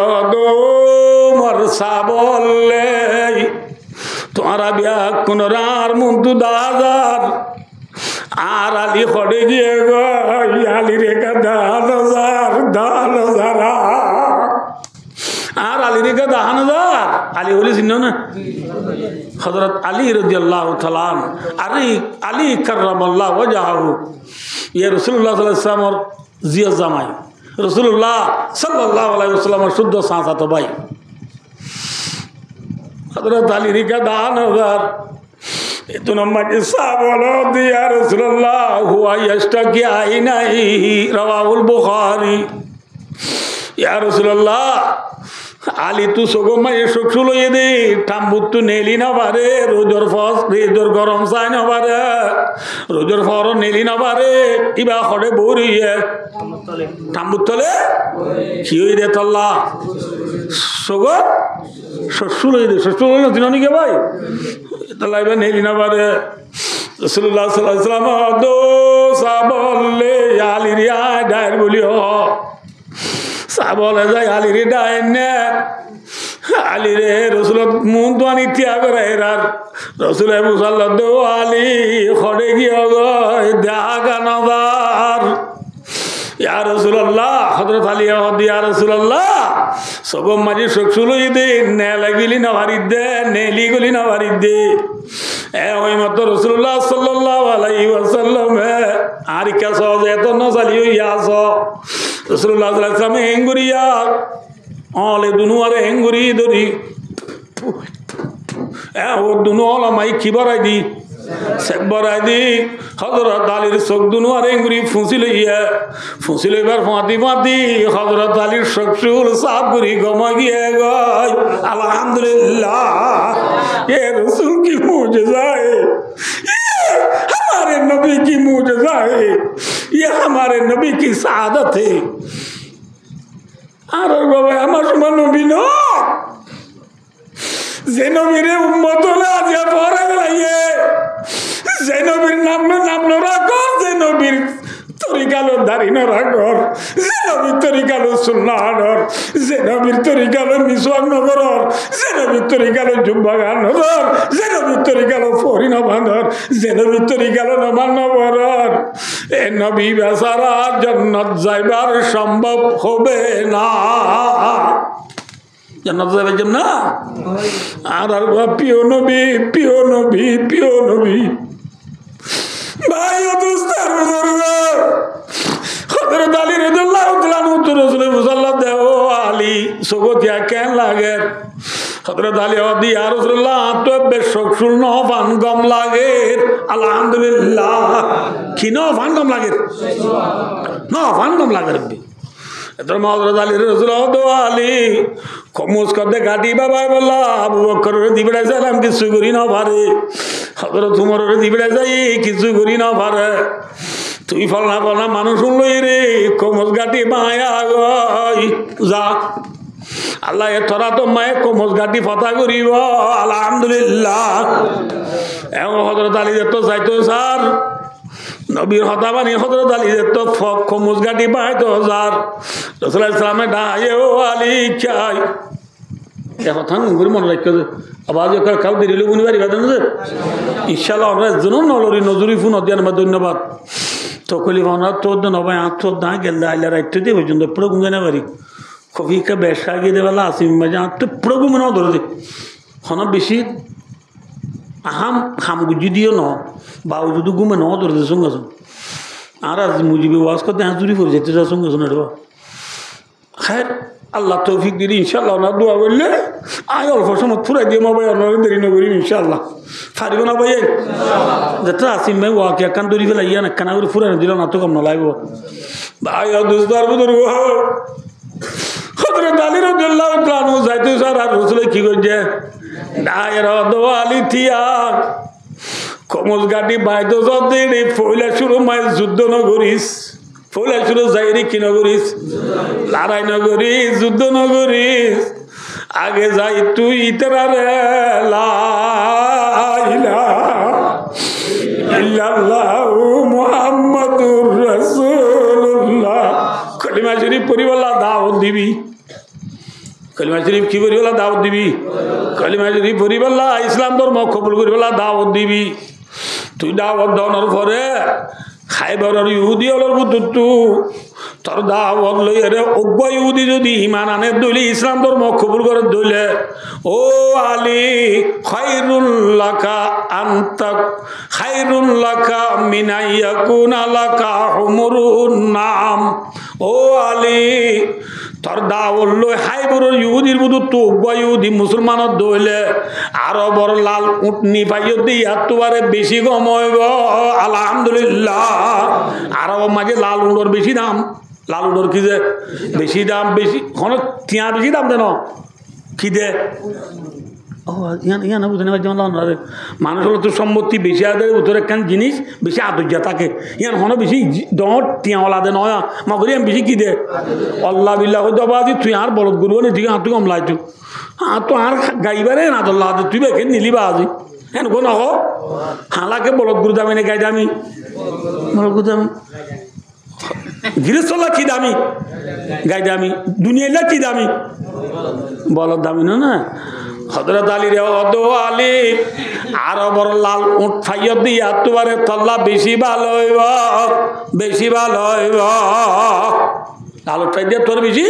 মর সাবলে তোমার বিয়া কোন আর মন্তু দাদার আর আলী খড়ে গিয়ে আলী রেখা দান আর আলী রেখা দাহান আলী বলি চিহ্ন না হযরত আলী রাদিয়াল্লাহু তাআলা আলী কাররামাল্লাহু ওয়াজহাহু ইয়া রাসূলুল্লাহ সাল্লাল্লাহু আলাইহি ওয়াসাল্লাম জিয়া জামাই রাসূলুল্লাহ সাল্লাল্লাহু আলাইহি ওয়াসাল্লাম শুদ্ধ সাঁচাতো ভাই হযরত আলী রেখা দাহান itu nama sahabat ya Rasulullah huwa yashtaki ainaihi rawahul Bukhari ya Rasulullah Ali tu sogoma yeshuksulo yede tambuttu neli na bare rojor fos rojor gorom sai na bare rojor foro neli na bare iba khode bori ye tambuttole ki hoide talla sogo shushulo yede shushulo na dinoni ke bhai talla iba neli na bare Rasulullah sallallahu alaihi wasallam do sabolle ali riya dair bolio sabole jay ali ri daine ali re rasul mun to ani tyag rerar rasul sallallahu ali khode giyo daga nazar ya rasulullah hadrat ali ya rasulullah sogom maji shoksulo ide ne lagili na varidde neli goli na varidde ওই মতো রাসূলুল্লাহ সাল্লাল্লাহু আলাইহি ওয়াসাল্লাম areca সজে তো নসালিও ইয়াস রাসূলুল্লাহ সাল্লাল্লাহু আলাইহি ওয়াসাল্লাম এঙ্গুরিয়া অলে দুনুয়ারে এঙ্গুরি দরি ও দুনুওয়ালা মাই কিবারাই দি সেবরাই দি হযরত আলীর চোখ দুনুয়ারে এঙ্গুরি ফুসিল এবার ফাঁতি হযরত আলীর চক্ষুর সাফ করি গমা গিয়ে গয় আলহামদুলিল্লাহ ये रसूल की मुजज़ा है हमारे नबी की मुजज़ा है ये हमारे नबी की सआदत है আর বাবা আমার সমান নবী ন যে নবীর উম্মত হলে আজ পরে গেলাইয়ে যে নবীর নাম রাখর যে নবীর তরিকালো দাড়ি না রাখর যে নবীর তরিকালো সুন্নাহর যে নবীর তরিকালো মিসওয়াক নগর যে নবীর তরিকালো জুব্বাগান নগর যে নবীর তরিকালো ফরিনা বাঁধর যে নবীর তরিকালো নমান নগর এ নবী বেচারা জান্নাত যাইবার সম্ভব হবে না জান্নাত যাইবার জন্য আর প্রিয় নবী ভাই ও দোস্তার বুজুর্গ হযরত আলী রাদিয়াল্লাহু তাআলা আনহু তো রাসূল মুসাল্লাল্লাহু দেও আলী সগতিয়া কেন লাগে হযরত আলী ওদি ইয়া রাসূলুল্লাহ তো বেশক শুন ফান গম লাগে আলহামদুলিল্লাহ কিনো ফান গম লাগে না ফান গম লাগে রব্বি এত হযরত আলী রাসূলুল্লাহ দো আলী কমস কদে গাটি বাবা বল্লা আবু বকর দিবড়া সালাম কিছু করি না পারে হযরত উমর দিবড়া যাই কিছু করি না পারে তুই ফলনা মানুষ লই রে কমস গাটি মায়া গই যা আল্লাহ এ তোরা তো মায়ে কমস গাটি ফতা করিব আলহামদুলিল্লাহ এমন হযরত আলী তো চাইতো স্যার নবীর হতা বানি হযরত আলী তো কমস গাটি পাইতো স্যার রাসূলুল্লাহ সাল্লামে ডায়ে ও আলী চাই এ কথা গুরি মনে রাখো আওয়াজ করে কাউ দিলে বুনি বাড়ি বাদন ইনশাআল্লাহ আমরা জুনুন নলরি নজরি ফোন দিয়ান মা ধন্যবাদ তো কলি ভানা তো নবাই আত দা গেল আইলা রাইতে দি পর্যন্ত প্রগুঙ্গা না বাড়ি কবি কা বেশা গিয়ে দেওয়ালা আসিম মজা তো প্রগুম না ধরে দে হন বেশি হাম গুজি দিও ন বাউ যদি গুমে ন ধরে দে সঙ্গে আর আজ মুজিবে ওয়াজ করতে হাজুরি করে যেতে যা সঙ্গে শুনে রে খায়ের আল্লাহ তৌফিক দিদি ইনশাল্লাহ ওনার দোয়া করলে আয় অল্প সময় ফুরাই দিয়ে মা ভাই আপনার দেরি নগরী ইনশাল্লাহ ফারিব না ভাই যেটা আসিম ভাই ওয়াকে একান দৌড়ি ফেলাই ইয়া না কানা করে ফুরাই দিল না তো কম না লাগবো ভাই দুস্তার বুধুর হযরত আলী রাদিয়াল্লাহু তাআলা যাইতে স্যার আর রাসূল কি করছে দায়ের দোয়ালি থিয়া কমল গাড়ি বাইদ যদি পয়লা শুরু মাইল যুদ্ধ নগরীস পয়লা শুরু যাইরি কি নগরীস লড়াই নগরীস যুদ্ধ নগরীস আগে যাই তুই ইতরা রে লা ইলাহা ইল্লাল্লাহু মুহাম্মাদুর রাসূলুল্লাহ কলিমা শরীফ পড়িবলা দাওয়াত দিবি কলিমা শরীফ কি পড়িবলা দাওয়াত দিবি কলিমা শরীফ পড়িবলা ইসলাম ধর্ম কবুল করিবলা দাওয়াত দিবি তুই দাওয়াত দাওয়ার পরে খাইবারের ইহুদি হলোর বুদ্ধু তোর দাওয়াত লই রে অজ্ঞ ইহুদি যদি ইমান আনে দইলে ইসলাম ধর্ম কবুল করে দইলে ও আলী খায়রুল লাকা আনতা খায়রুল লাকা মিন ইয়াকুনা লাকা হুমুরুন নাম ও আলী তোর দাওয়াত লই খাইবারের ইহুদির বুদ্ধু তো অজ্ঞ ইহুদি মুসলমানত দইলে আরো বড় লাল উটনি পাইও দিয়া তোয়ারে বেশি কম হইব আলহামদুলিল্লাহ আরব মাঝে লাল উড়োর বেশি দাম লাল উড়োর কি যে বেশি দাম বেশি কোনো টিয়া বেশি দাম দেন কি দে ও ইয়া না বুঝতে পারছি মানুষ হলো তো সম্পত্তি বেশি আদের উত্তরে একখান জিনিস বেশি আদর্যা থাকে ইয়ান হনো বেশি দর টিয়াওয়ালা দে নয় মগরি আমি বেশি কি দে আল্লাহ বিল্লাহ দবাদি তুই আর বলদ গুরু নি তুই হাত কম লাইছু হ্যাঁ তো আর গাইবারে না দল্লা তুই বেখে নিলিবা আজি হ্যাঁ গো নহ হালাকে বলদ গুরু দামি না গাই দামি বলদ গুরু দামি গৃহস্থলা কি দামি গাই দামি দুনিয়ালা কি দামি বলদ দামি না হযরত আলী রে ও আলী আরো বড় লাল উট ফাইয় দিয়া তোবারে তল্লা বেশি ভালো হইব বেশি ভালো হইব লাল উট ফাই দিয়া তোর বেশি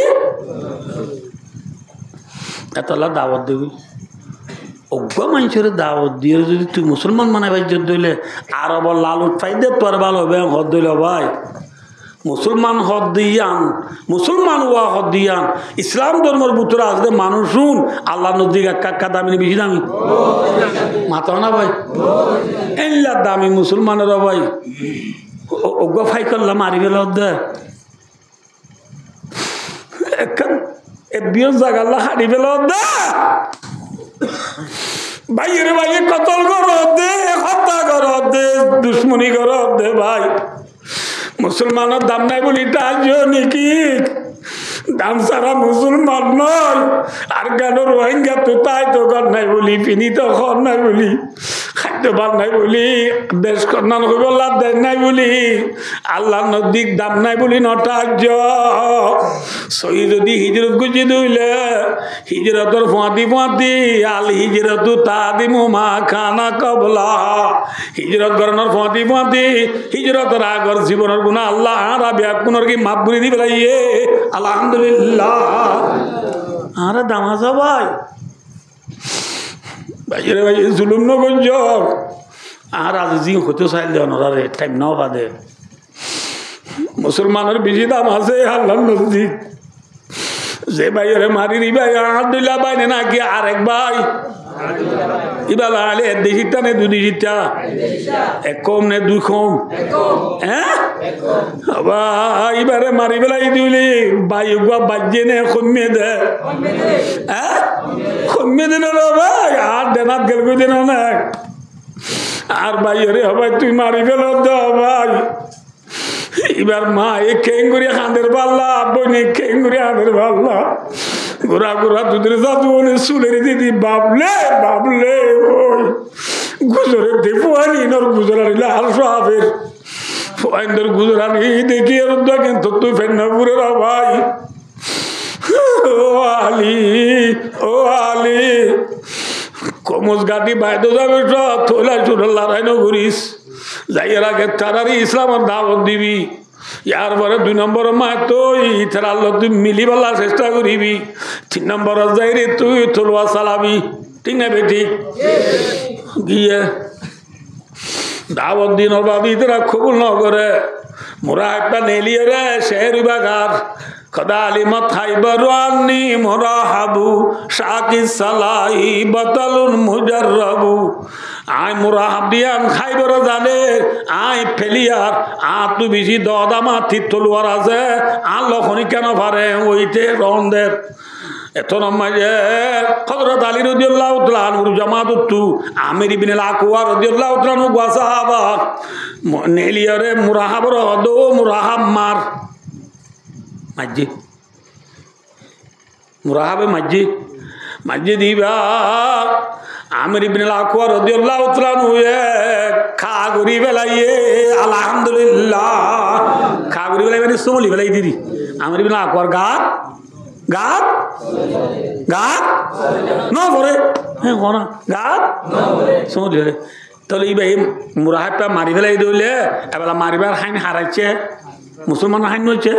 এতলা দাওয়াত দিবি অজ্ঞ মানুষের দাওয়াত দিয়ে যদি তুই মুসলমান মানাই জোর দইলে আর আবার লাল উঠ ফাই দিয়ে তোর ভালো হবে হদ দইল ভাই মুসলমান হদ দিয়ান মুসলমান ওয়া হদ দিয়ান ইসলাম ধর্মের ভিতরে আসলে মানুষ শুন আল্লাহ নদী কাকা দামি বেশি দামি মাথা না ভাই এল্লা দামি মুসলমানের ভাই অজ্ঞ ফাই করলাম মারি ফেল দে বিয়ের জায়গা হারি ফেল দে ভাইয়ের ভাইয়ে কতল করো দে হত্যা করো দে দুশ্মনী করো দে ভাই মুসলমানের দাম নাই বলি নাকি দাম সারা মুসলমান নয় আর কেন রোহিঙ্গা তো তাই তো ঘর নাই বলি পিনি তো ঘর নাই বলি খাদ্য ভাত নাই বলি দেশ কন্যান হইব লাভ দেয় নাই বলি আল্লাহ নদীক দাম নাই বলি নটার্য সই যদি হিজরত গুজি দইলে হিজরতর ফাঁতি ফাঁতি আল হিজরত তাদিমু মা খানা কবলা হিজরত করানোর ফাঁতি ফাঁতি হিজরতের আগর জীবনের গুণা আল্লাহ আরা ব্যাকুণর কি মাপ বুড়ি দিবে ইয়ে আলহামদুলিল্লাহ আরে দামাজা ভাই ভাইরে ভাই জুলুম নগঞ্জ আর আজ জি হতে চাইল দেওয়ার টাইম নাও বাদে মুসলমানের বেশি দাম আছে আল্লাহ নজদিক যে ভাইরে মারি ভাই হাত দিলা ভাই নাকি আরেক ভাই ইবালা আলে দেশিটা নে দুদিশিটা এক কম নে দুই কম হ্যাঁ এবারে মারি বেলাই দিলি ভাই বাজ্যে নে কমিয়ে দে হ্যাঁ কমিয়ে দিন ভাই আর দেনাত গেল দিন অনেক আর ভাই রে ভাই তুই মারি ফেল ভাই এবার মা এ খেঙ্গুরি হাঁদের পাল্লা বইনে খেঙ্গুরি হাঁদের পাল্লা গোড়া গোড়া দুধের জাদু বলে চুলের দিদি বাবলে বাবলে ওই গুজরের দে ফুয়ানি নর গুজরানি লাল সাহেবের ফুয়াইন্দর গুজরানি দেখি আর কিন্তু তুই ফেন্নাপুরের ভাই ও আলী ও আলী কমজ গাড়ি বাইরে যাবে সব থইলা চুল লড়াই নগরিস যাইয়ের আগে তারারি ইসলামের দাওয়াত দিবি ইয়ার পরে 2 নম্বর মা তুই ইতার আল্লাহ তুই মিলিবাল্লার চেষ্টা করিবি 3 নম্বর যাই রে তুই তলোয়া চালাবি ঠিক না বেটি গিয়ে দাওয়াত দিন বাবি তোরা কবুল ন করে মোরা একটা নেলিয়ে রে শের বাগার কদালিমত খাইবরু আন্নি মুরাহাবু শাকি সালাহি বাতালুন মুজাররাবু আই মুরাহাব দিয়ান খাইবর জানে আই ফেলিয়ার তু বেশি দদামা তলোয়ার আছে আর লখনি কেন পারে ওইতে রন্দের এত নমাজে হযরত আলী রাদিয়াল্লাহু তাআলা আনহু জামাতুতু আমির ইবনে আল-আকওয়া রাদিয়াল্লাহু তাআলা আনহু সাহাবা নেলিয়ারে মুরাহাবর দো মুরাহাব মার মাজি মুরাহাবে মাজি মাজি দিবা আমির ইবনে আল-আকওয়া রাদিয়াল্লাহু তাআলা আনহু খাগুরি বেলাইয়ে আলহামদুলিল্লাহ খাগুরি বেলাই মানে সুমলি বেলাই দিদি আমির ইবনে আল-আকওয়ার গাত গাত গাত না করে হ্যাঁ কোনা গাত সুমলি বেলাই তাহলে এই ভাই মুরাহাবটা মারি বেলাই দিলে এবার মারিবার হাইন হারাইছে মুসলমান হাইন হচ্ছে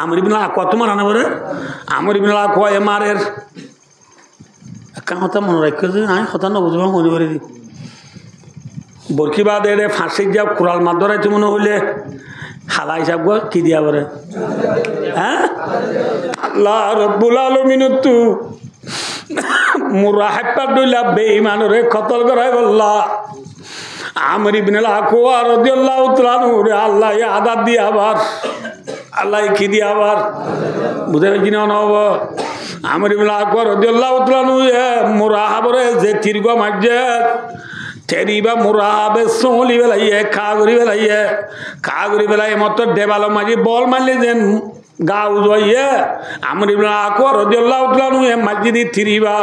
আমির ইবনে আল-আকওয়া তোমার আনা বলে আমির ইবনে আল-আকওয়া এমারের কথা মনে রাখছে যে আমি কথা নবুঝব মনে করে দিই বরকি বাদ এড়ে ফাঁসির যা কুড়াল মার ধরাইতে মনে হইলে হালা হিসাব গো কি দিয়া বলে হ্যাঁ আল্লাহ রব্বুল আলামিন তু মুরাহাবটা দইলা বেঈমানরে কতল করাই বললা আমির ইবনে আল-আকওয়া রাদিয়াল্লাহু তাআলা আনহু আল্লাহ আদাব দিয়ে আবার আল্লাহ কি দিয়ে আবার বুঝে কিনা নব আমির ইবনে আল-আকওয়া রাদিয়াল্লাহু তাআলা আনহু মুরাহাবরে যে তীর্ঘ মাঝে তেরিবা মুরাহাবে সোলি বেলাইয়ে খাগুরি বেলাইয়ে মত দেবালো মাঝে বল মারলে যেন গা উজইয়ে আমির ইবনে আল-আকওয়া রাদিয়াল্লাহু তাআলা আনহু মসজিদে থিরিবা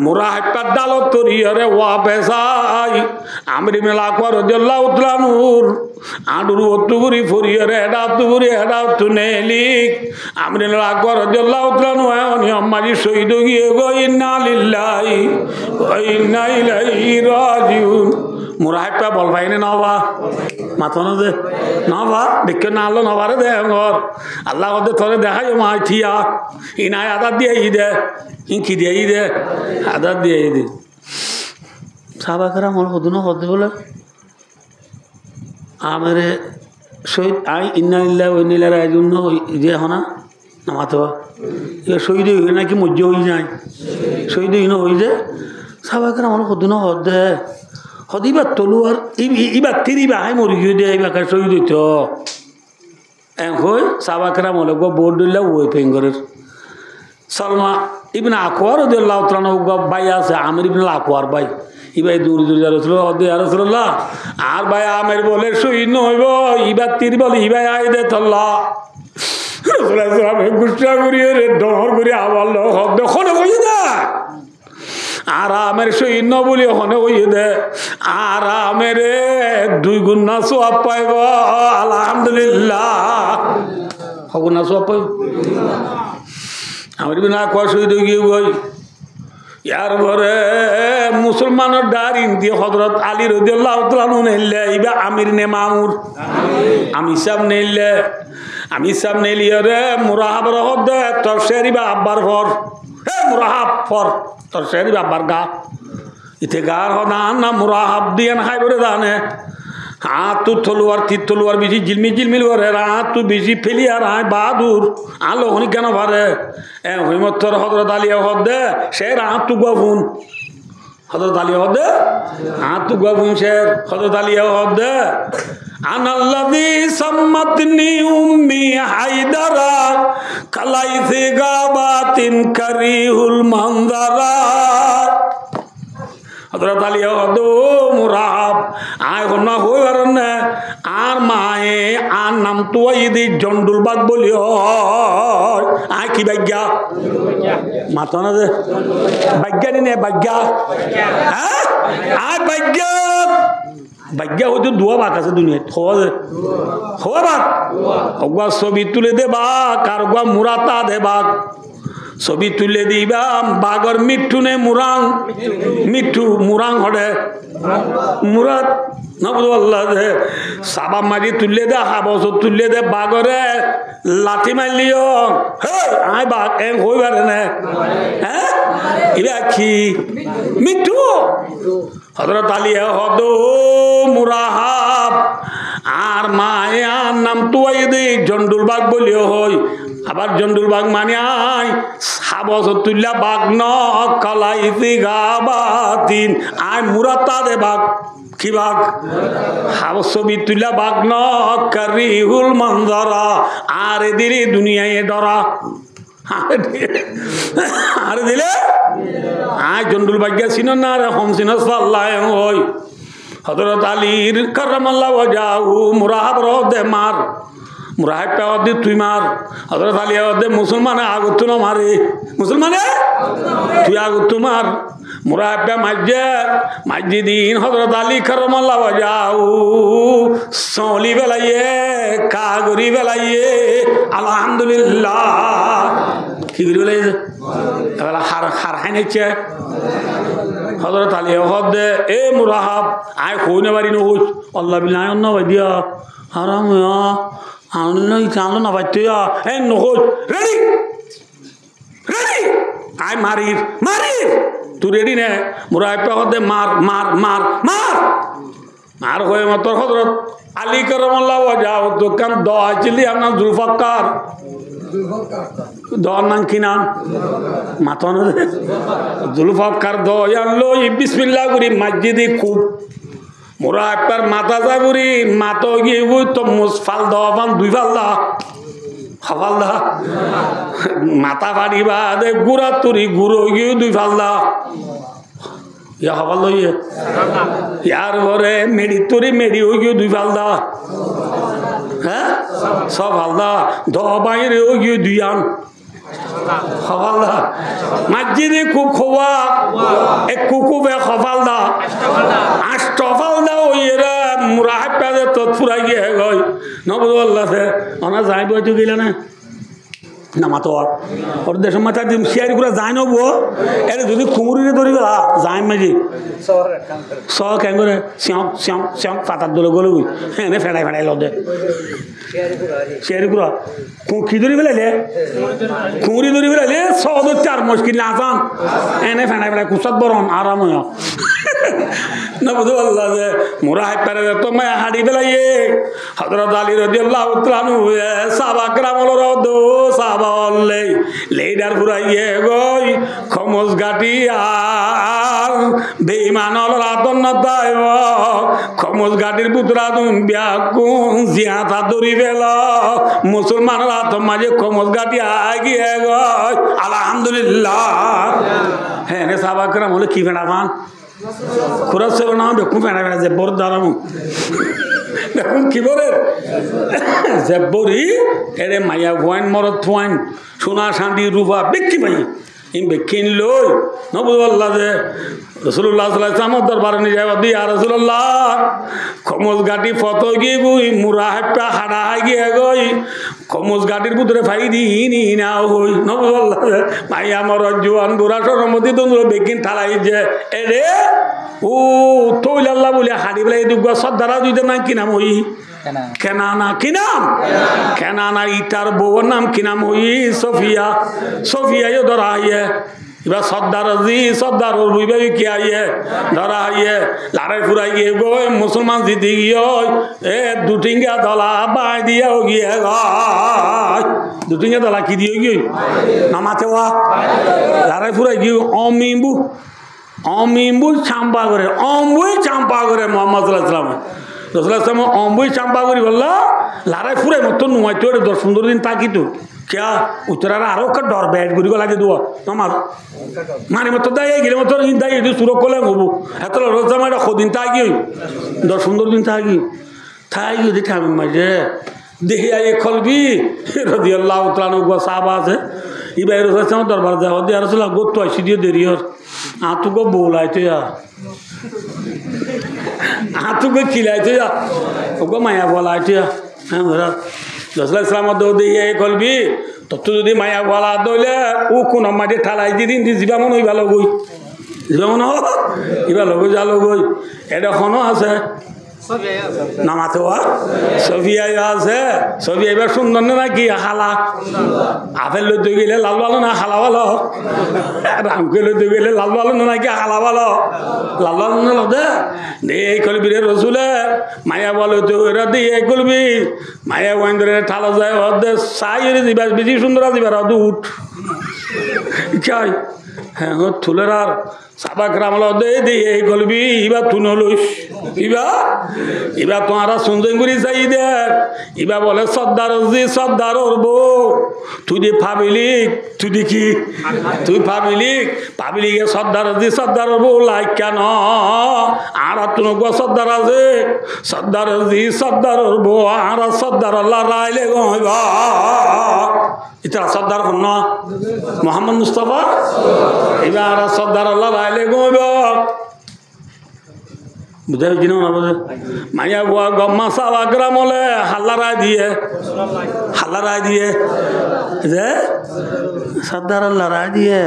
মুরাহাবটা ডালত তরিয়রে ওয়া বেসাই আমির ইবনে আল-আকওয়া রাদিয়াল্লাহু তাআলা আনহুর আডুর অতুগুরি ফরিয়রে এডা তুগুরি এডা তুনেলিক আমির ইবনে আল-আকওয়া রাদিয়াল্লাহু তাআলা আনহু নিয়ম মাঝে শহীদ গিয়ে গো ইন্না লিল্লাহি ওয়া ইন্না ইলাইহি রাজিউন মুরাহাবটা বল ভাইনে নবা মাথনো যে নবা দেখে না আল্লাহ নবারে দে ঘর আল্লাহ ওদের তোরে দেখাই মা থিয়া ইনায় আদার দিয়ে দে ইনকি দিয়ে দে আদার দিয়ে দে সাহাবাকেরা মনে হতো না হতে বলে আমার শহীদ আই ইন্না লিল্লাহি ওয়া ইন্না ইলাইহি রাজিউন যে হনা নামাতো এ শহীদ হই নাকি মজ্জ হই যায় শহীদ হই না হই যে সাহাবাকেরা মনে হতো না হতে হদিবার তলুয়ার ইবার তিরিবা হাই মরি গিয়ে দিয়ে এবার শহীদ হইত হই সাহাবাকেরা মনে গো বোর্ড দিলে ওই পেঙ্গরের সালমা ইবনে আকওয়া রাদিয়াল্লাহু তাআলা আনহু ভাই আছে আমির ইবনে আল-আকওয়ার ভাই ইবাই দূর দূর রাসূলুল্লাহ আর ভাই আমির বলে শহীদ হইব ইবার তীর বলে ইবাই আই দে তল্লা রাসূলুল্লাহ গুষ্টা করিয়ে রে ডহর করে আবার দেখো হই না আরামের শহীদ ন বলি হনে হই দে আরামের 2 গুণ না সওয়াব পাইব আলহামদুলিল্লাহ হগুন না সওয়াব পাইব আমির ইবনে আল-আকওয়া শহীদ হয়ে গিয়ে গই ইয়ার পরে মুসলমানের ডারিন দিয়ে হযরত আলী রাদিয়াল্লাহু তাআলা আনহু নেলে ইবা আমির নে মামুর আমি সব নেলে আমি সব নেলিয়ে রে মুরাহাব রহদ তোর শেরিবা আব্বার ফর হে মুরাহাব ফর তোর শেরিবা আব্বার গা ইতে গার হদান না মুরাহাব দিয়ান হাই বলে জানে তু তলোয়ার তীর তলোয়ার বেশি ঝিলমিল করে তু বেশি ফেলি আর বাহাদুর আলো হনি কেন পারে হৈমত্তর হযরত আলী হদে সে তু গফুন হযরত আলী হদে তু গফুন সে হযরত আলী হদে আনাল্লাযী সাম্মাতনি উম্মি হায়দারা কালাইসি গাবাতিন কারিহুল মানজারা হযরত আলী হদো মুরাহাব আয় হন্না হই পারেন আর মায়ে আর নাম তো ইদি জন্ডুল বাগ বলি আয় কি ভাগ্যা মাথা না যে ভাগ্যানি নে ভাগ্যা হ্যাঁ আয় ভাগ্যা ভাগ্যা হয়তো দুয়া বাক আছে দুনিয়াত হওয়া বাক হগুয়া ছবি তুলে দে বাক আর গুয়া মুরাতা দে বাক ছবি তুলে দিবা বাগর মিঠু নে মুরাং মিঠু মুরাং হড়ে মুরাদ না বুঝো আল্লাহ দে সাবা মারি তুলে দে হাবস তুলে দে বাগরে লাঠি মারলিও হে আই বাগ এ হই পারে না হ্যাঁ ইবা কি মিঠু হযরত আলী হদ মুরাহাব আর মায়ার নাম তুয়াই দে জন্ডুল বাগ বলিও হই আবার জন্ডুল বাঘ মানে আই সাবসতুল্লা বাঘ ন কলাইতি গাবাতিন আই মুরাতা দে বাঘ কি বাঘ হাবসবিতুল্লা বাঘ ন কারিহুল মনজরা আর দিলি দুনিয়ায় ডরা আর দিলে আয় জন্ডুল বাগ্যা ছিল না রে হম সিন সাল্লাহ ওই হযরত আলীর কারামাল্লাহু ওয়াজহু মুরাহাব রদে মার মুরাহাব পাওয়াদে তুই মার হযরত আলী ওদে মুসলমানে আগত না মারে মুসলমানে তুই আগত মার মুরাহাব মসজিদিন হযরত আলী কারামাল্লাহু ওয়াজহু সলি বেলাইয়ে কাগরি বেলাইয়ে আলহামদুলিল্লাহ কি বলে এবার হার হার হাইনেছে হযরত আলী হদে এ মুরাহাব আয় হইনে বাড়ি নহুস আল্লাহ বিল্লাহ অন্য দিয়া হারাম আনলাই চালো না বাইতে এ নহুস রেডি রেডি আয় মারির মারির তুই রেডি নে মুরাহাব হদে মার মার মার মার মার হয়ে মত হযরত আলী কারামাল্লাহু ওয়াজহু দোকান দোয়া চিলি আপনার জুলফাকার দোয়ার নাম কি নাম মাথা জুলফাকার দয়াল লই বিসমিল্লাহ করি মসজিদে খুব মোরা একবার মাথা যা করি মাথা গিয়ে বই তো মুসফাল দান দুই ফালদা হাফালদা মাথা পাড়িবা দে গুড়া তুরি গুঁড়ো গিয়ে দুই ফালদা ইয়া হবাল লইয়ে ইয়ার ঘরে মেডি তুরি মেডি হয়ে গিয়ে দুই ফালদা হ্যাঁ সব হালদা দ বাইরে হয়ে গিয়ে দুই আন হবালদা মসজিদে খুব খোয়া এক কুকুবে হবালদা আষ্ট ফালদা ওই এরা মুরাহাব পাদে তৎফুরাই গিয়ে গই নবদুল্লাহ সে ওনা যাই বইতে গেলে না না মাতো ওর দেশের মাথা শিয়ারি করে যায় নবো এর যদি কুমুরিরে ধরি গেলা যায় মাঝি স কেন করে শ্যাঁক শ্যাঁক শ্যাঁক পাতার দলে গলে এনে ফেড়াই ফেড়াই লদে শিয়ারি করে কি ধরি ফেলাইলে কুমুরি ধরি ফেলাইলে সদর চার মুশকিল না আসান এনে ফেড়াই ফেড়াই কুসাদ বরণ আরাম হয় নবদুল্লাহ যে মুরাহাব পারে তো মায়া হাড়ি ফেলাইয়ে হযরত আলী রাদিয়াল্লাহু তাআলা আনহু সাহাবা کرامল রদ সাহাবা অল্লে লেডার ফুরাইয়ে গই খমস গাটি আর বেঈমান রাতন নতায় খমস গাটির পুত্রা দুন বিয়াকুন জিয়াতা দরি বেলা মুসলমান রাত মাঝে খমস গাটি আগিয়ে গই আলহামদুলিল্লাহ হ্যাঁ রে সাহাবা کرامল কি ফেড়াবান খুরা সে না দেখুন ফেড়া ফেড়া যে বড় দাঁড়ানো দেখুন কি বলে যে বড়ি এরে মাইয়া ওয়াইন মরদ ওয়াইন সোনা শান্তি রূপা বিক্রি পাই এই বিক্রি লই নবুল্লাহ যে রাসূলুল্লাহ সাল্লাল্লাহু আলাইহি ওয়াসাল্লাম দরবারে নিয়ে যাওয়া দি আর রাসূলুল্লাহ খমস গাটি ফটো গি গুই মুরাহাবটা হাড়া গিয়ে গই খমস গাটির ভিতরে ফাই দি নি না হই নবুল্লাহ ভাই আমার জওয়ান বুড়া সরমতি দন্দুর বেকিন ঠালাই যে এরে ও তৈলাল্লাহ বলে হাড়ি বলে দুগ সদ্দারা দুইতে নাম কি নাম হই কেনানা কি নাম কেনানা ইটার বউর নাম কি নাম হই সফিয়া সফিয়া ইয়ে ধরা আইয়ে এবার সর্দার জি সর্দার বুঝবে কি আইয়ে ধরা আইয়ে লাড়াই ফুরাই গিয়ে গো মুসলমান জিতে গিয়ে এ দুটিঙ্গা দলা বাই দিয়ে গিয়ে গায় দুটিঙ্গা দলা কি দিয়ে গিয়ে নামাতে ওয়া লাড়াই ফুরাই গিয়ে অমিম্বু অমিম্বু চাম্পা করে অম্বুই চাম্পা করে মোহাম্মদ রসুলাম অম্বুই চাম্পা করি বললো লাড়াই ফুরাই মতো নুয়াই তো 10-15 দিন তাকি তো क्या उतरा आरो का डर बैठ गुरी को लागे दुआ नमाज माने मत दाई गेले मत दाई दि सुरो कोले हबो एतल रोजा माडा खदिन तागी 10-15 दिन तागी देखा मजे देहि आए खलबी রাদিয়াল্লাহু তাআলা গো সাহাবা আছে ইবাই রাসূল দরবার যা হদি রাসূলুল্লাহ গো তো আইছি দিয়ে দেরি আর আতু গো बोलाइते या आतु गो खिलाइते या गो माया बोलाइते या हमरा रसूल इस्लाम दो दिए कलबी तो तू যদি মায়া বলা দইলে ও কোন মাঝে ঠালাই দিদিন দি জিবা মন হইবা লগই জিবা মন হইবা লগই যা লগই এটা হনো আছে নামাতে সফিয়া আছে সফিয়া এবার সুন্দর না নাকি হালা আপেল লইতে গেলে লাল ভালো না হালা ভালো রামকে লইতে গেলে লাল ভালো না নাকি হালা ভালো লাল ভালো না লদে এই কলবি রে রসুলে মায়া বলো তো এরা দিয়ে কলবি মায়া ওয়াইন্দরে ঠালা যায় ওদের সাই দিবার বেশি সুন্দর দিবার উঠ চাই হ্যাঁ থুলের আর সাবাক রামল দিয়ে গলবি ইবা তুনো লইস ইবা তোমারা সুন্দর করি চাই দেখ ইবা বলে সর্দার সর্দার বউ তুই দি পাবিলিক তুই দি কি তুই পাবিলিকে সর্দার বউ লাইক কেন আর তুনো গো সর্দার আছে সর্দার বউ আর সর্দার আল্লাহ রাইলে গইবা এটা সর্দার হন না মোহাম্মদ মুস্তাফা এবার সর্দার আল্লাহ রাইলে গইব বুঝা হয়েছি না বুঝে মাইয়া বুয়া গম্মা সাবা গ্রাম হলে হাল্লা রায় দিয়ে যে সর্দার আল্লাহ রায় দিয়ে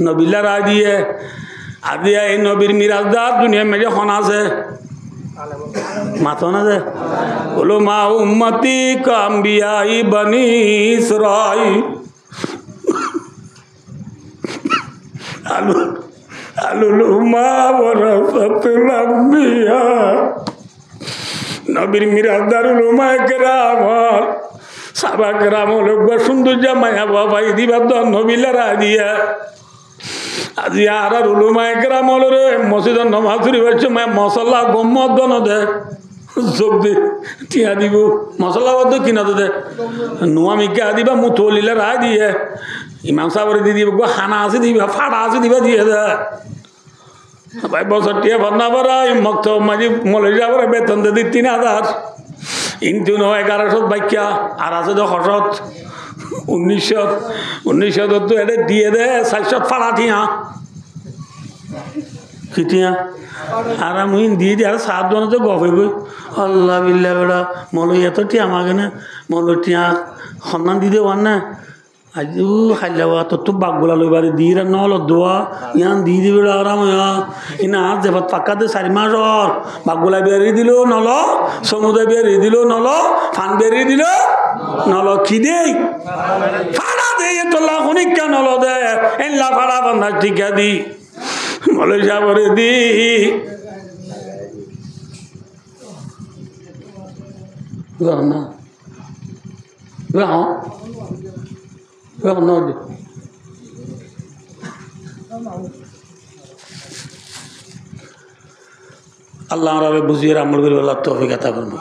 নবিল্লা রায় দিয়ে আর দিয়ে এই নবীর মিরাজদার দুনিয়া মেজে হন আছে মাতো না যে বলো মা উম্মতি কাম্বিয়াই বনি ইসরাইল আলুলুমা ওয়ারাসাতুল আম্বিয়া নবীর মিরাজদারুল উমা কেরাম সাবা কেরাম লোক সুন্দর জামাইয়া বাবাই দিবা তো নবিলারা দিয়া আজি আর উলুমায় কেরাম হল রে মসজিদ নমাজ শরীফ হচ্ছে মশলা গম্মত দন দে যোগ দে টিয়া দিব মশলা বদ্ধ কিনা দে নোয়ামিকে দিবা মুথলিলে রায় দিয়ে ইমাম সাহেবের দি দিব হানা আছে দিবা ফাড়া আছে দিবা দিয়ে দে ভাই বছর টিয়া ভাবনা পারা মক্ত মাঝি মলে যাবার বেতন দে 3000 ইন্তু 1100 বাইকা আর আছে 1900 তো এটা দিয়ে দে 400 ফাড়া টিয়া কি টিয়া আর আমি দিয়ে দিই আর 7 জন তো গফে গই আল্লাহ বিল্লাহ বেড়া মলইয়া তো টিয়া মাগে না মল টিয়া সন্ধান দি দেওয়ার না আজ খাইলাবা তো বাঘগুলা লইবারে দি নল দোয়া ইয়ান দি দিবে আরাম ইনা আর যে পাক্কাতে 4 মাস বাঘগুলা বেরিয়ে দিল নল সমুদ্রে বেরিয়ে দিল নল ফান বেরিয়ে দিল নল কি দেই ফাড়া দে তোলা খনিকা নল দে এল্লা ফাড়া বন্ধা টিকা দি মলে যাবরে দি না আল্লাহ বুঝিয়ে আমল করে আল্লাহ তৌফিক আতা করুন।